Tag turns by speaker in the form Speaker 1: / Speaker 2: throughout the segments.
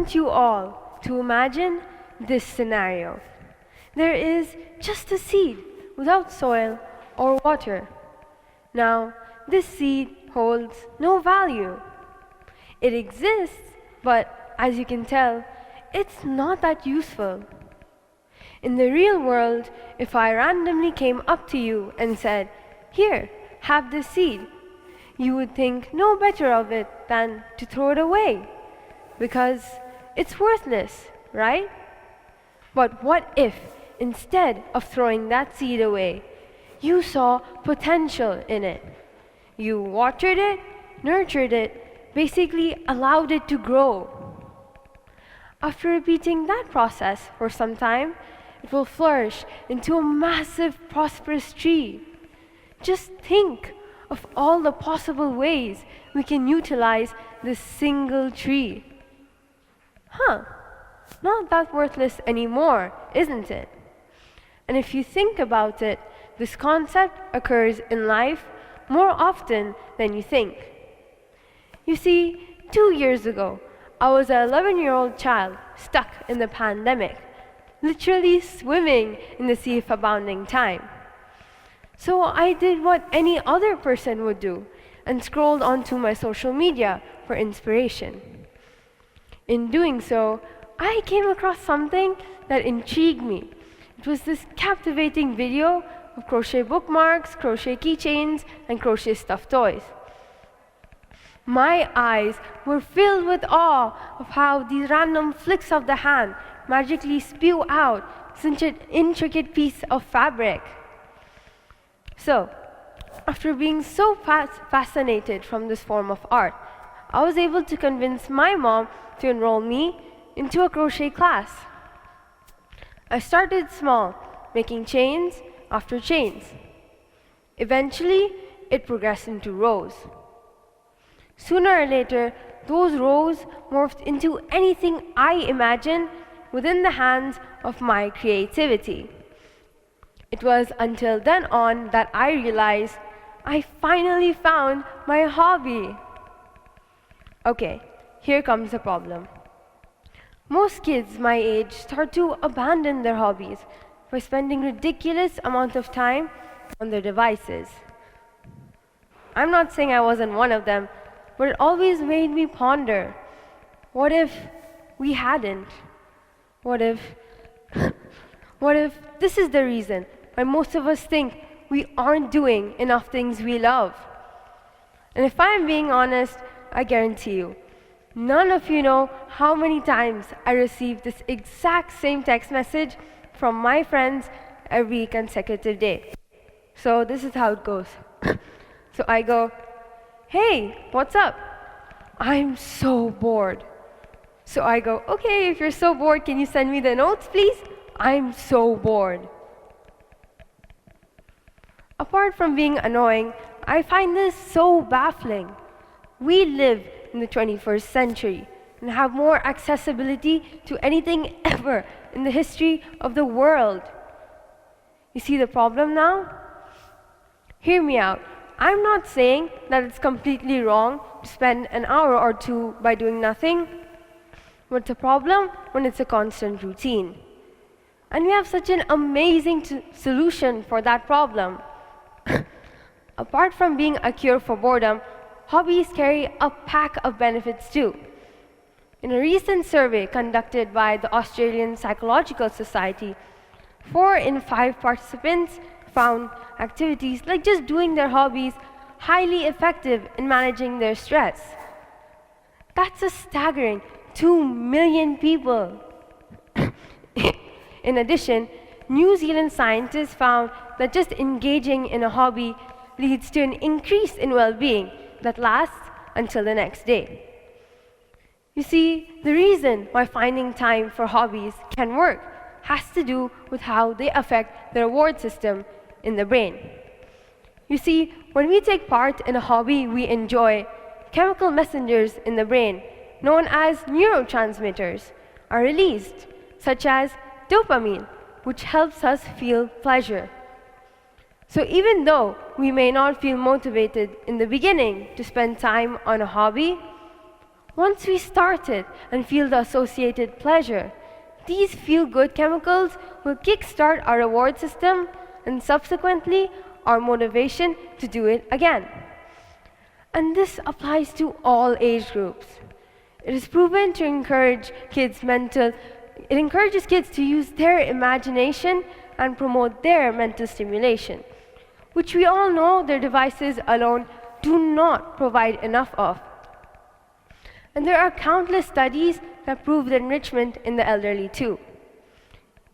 Speaker 1: want you all to imagine this scenario. There is just a seed without soil or water. Now, this seed holds no value. It exists, but as you can tell, it's not that useful. In the real world, if I randomly came up to you and said, "Here, have this seed," you would think no better of it than to throw it away, because it's worthless, right? But what if, instead of throwing that seed away, you saw potential in it? You watered it, nurtured it, basically allowed it to grow. After repeating that process for some time, it will flourish into a massive, prosperous tree. Just think of all the possible ways we can utilize this single tree. Not that worthless anymore, isn't it? And if you think about it, this concept occurs in life more often than you think. You see, 2 years ago, I was an 11-year-old child stuck in the pandemic, literally swimming in the sea of abounding time. So I did what any other person would do and scrolled onto my social media for inspiration. In doing so, I came across something that intrigued me. It was this captivating video of crochet bookmarks, crochet keychains, and crochet stuffed toys. My eyes were filled with awe of how these random flicks of the hand magically spew out such an intricate piece of fabric. So, after being so fascinated from this form of art, I was able to convince my mom to enroll me into a crochet class. I started small, making chains after chains. Eventually, it progressed into rows. Sooner or later, those rows morphed into anything I imagined within the hands of my creativity. It was until then on that I realized I finally found my hobby. Okay, here comes the problem. Most kids my age start to abandon their hobbies by spending ridiculous amount of time on their devices. I'm not saying I wasn't one of them, but it always made me ponder, what if we hadn't? What if this is the reason why most of us think we aren't doing enough things we love? And if I'm being honest, I guarantee you, none of you know how many times I receive this exact same text message from my friends every consecutive day. So this is how it goes. So I go, "Hey, what's up? I'm so bored." So I go, "Okay, if you're so bored, can you send me the notes, please? I'm so bored." Apart from being annoying, I find this so baffling. We live in the 21st century and have more accessibility to anything ever in the history of the world. You see the problem now? Hear me out. I'm not saying that it's completely wrong to spend an hour or two by doing nothing, but it's a problem when it's a constant routine. And we have such an amazing solution for that problem. Apart from being a cure for boredom, hobbies carry a pack of benefits too. In a recent survey conducted by the Australian Psychological Society, 4 in 5 participants found activities like just doing their hobbies highly effective in managing their stress. That's a staggering 2 million people. In addition, New Zealand scientists found that just engaging in a hobby leads to an increase in well-being that lasts until the next day. You see, the reason why finding time for hobbies can work has to do with how they affect the reward system in the brain. You see, when we take part in a hobby we enjoy, chemical messengers in the brain, known as neurotransmitters, are released, such as dopamine, which helps us feel pleasure. So even though we may not feel motivated in the beginning to spend time on a hobby, Once we start it and feel the associated pleasure, these feel-good chemicals will kickstart our reward system and subsequently our motivation to do it again. And this applies to all age groups. It is proven to encourages kids to use their imagination and promote their mental stimulation, which we all know their devices alone do not provide enough of. And there are countless studies that prove the enrichment in the elderly too.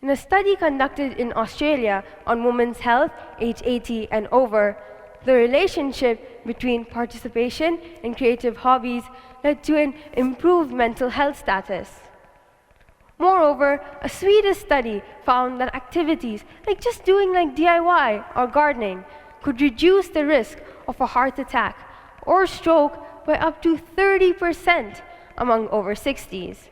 Speaker 1: In a study conducted in Australia on women's health, age 80 and over, the relationship between participation in creative hobbies led to an improved mental health status. Moreover, a Swedish study found that activities like just doing DIY or gardening could reduce the risk of a heart attack or stroke by up to 30% among over 60s.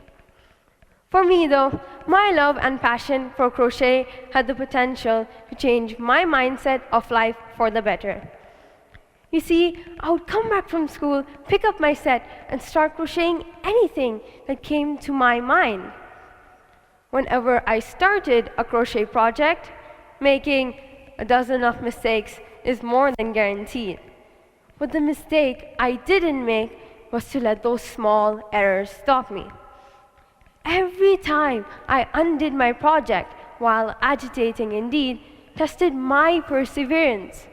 Speaker 1: For me though, my love and passion for crochet had the potential to change my mindset of life for the better. You see, I would come back from school, pick up my set, and start crocheting anything that came to my mind. Whenever I started a crochet project, making a dozen of mistakes is more than guaranteed. But the mistake I didn't make was to let those small errors stop me. Every time I undid my project, while agitating indeed, tested my perseverance.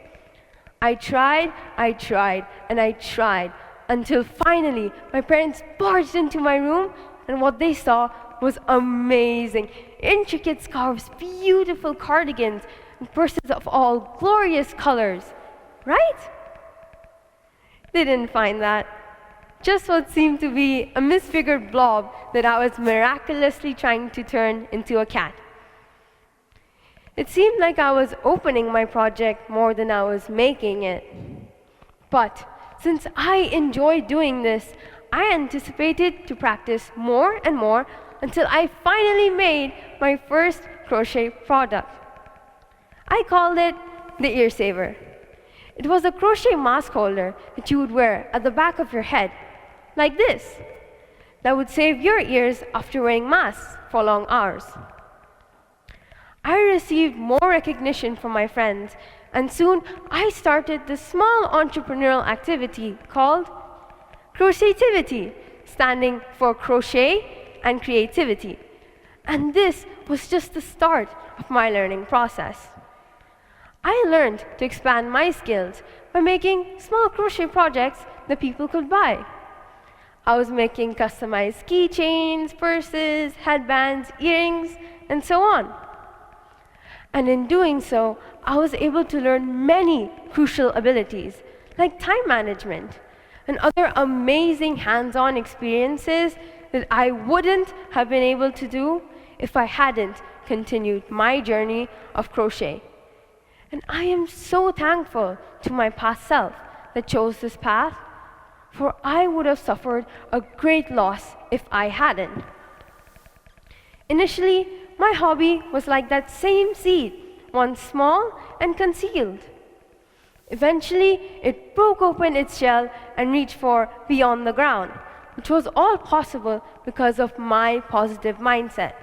Speaker 1: I tried, and I tried, until finally my parents barged into my room, and what they saw was amazing. Intricate scarves, beautiful cardigans, and purses of all glorious colors. Right? They didn't find that. Just what seemed to be a misfigured blob that I was miraculously trying to turn into a cat. It seemed like I was opening my project more than I was making it. But since I enjoyed doing this, I anticipated to practice more and more until I finally made my first crochet product. I called it the ear saver. It was a crochet mask holder that you would wear at the back of your head, like this, that would save your ears after wearing masks for long hours. I received more recognition from my friends, and soon I started this small entrepreneurial activity called Crocheativity, standing for crochet and creativity. And this was just the start of my learning process. I learned to expand my skills by making small crochet projects that people could buy. I was making customized keychains, purses, headbands, earrings, and so on. And in doing so, I was able to learn many crucial abilities, like time management, and other amazing hands-on experiences that I wouldn't have been able to do if I hadn't continued my journey of crochet. And I am so thankful to my past self that chose this path, for I would have suffered a great loss if I hadn't. Initially, my hobby was like that same seed, once small and concealed. Eventually, it broke open its shell and reached for beyond the ground, which was all possible because of my positive mindset.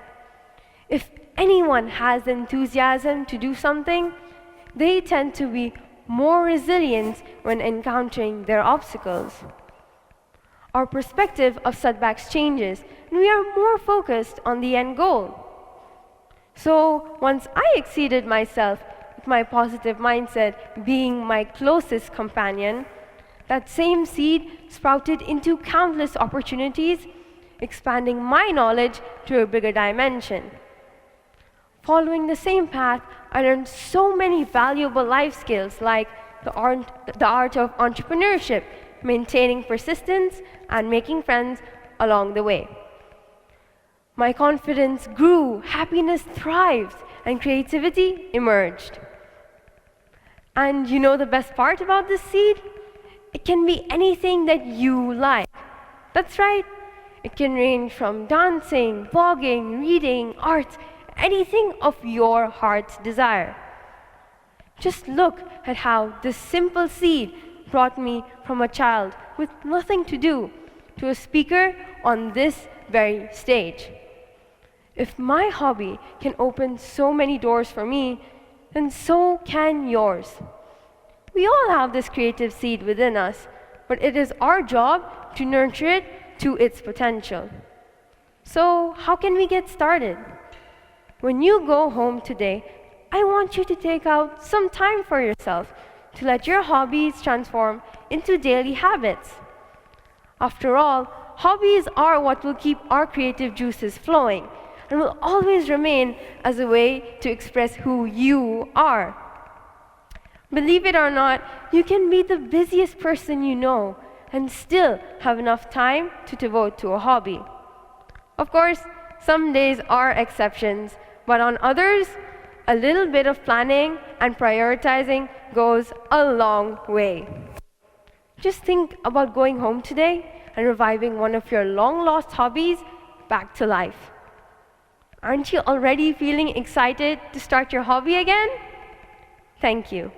Speaker 1: If anyone has enthusiasm to do something, they tend to be more resilient when encountering their obstacles. Our perspective of setbacks changes, and we are more focused on the end goal. So once I exceeded myself with my positive mindset being my closest companion, that same seed sprouted into countless opportunities, expanding my knowledge to a bigger dimension. Following the same path, I learned so many valuable life skills like the art of entrepreneurship, maintaining persistence, and making friends along the way. My confidence grew, happiness thrived, and creativity emerged. And you know the best part about this seed? It can be anything that you like. That's right. It can range from dancing, blogging, reading, art, anything of your heart's desire. Just look at how this simple seed brought me from a child with nothing to do to a speaker on this very stage. If my hobby can open so many doors for me, then so can yours. We all have this creative seed within us, but it is our job to nurture it to its potential. So, how can we get started? When you go home today, I want you to take out some time for yourself to let your hobbies transform into daily habits. After all, hobbies are what will keep our creative juices flowing and will always remain as a way to express who you are. Believe it or not, you can be the busiest person you know and still have enough time to devote to a hobby. Of course, some days are exceptions, but on others, a little bit of planning and prioritizing goes a long way. Just think about going home today and reviving one of your long-lost hobbies back to life. Aren't you already feeling excited to start your hobby again? Thank you.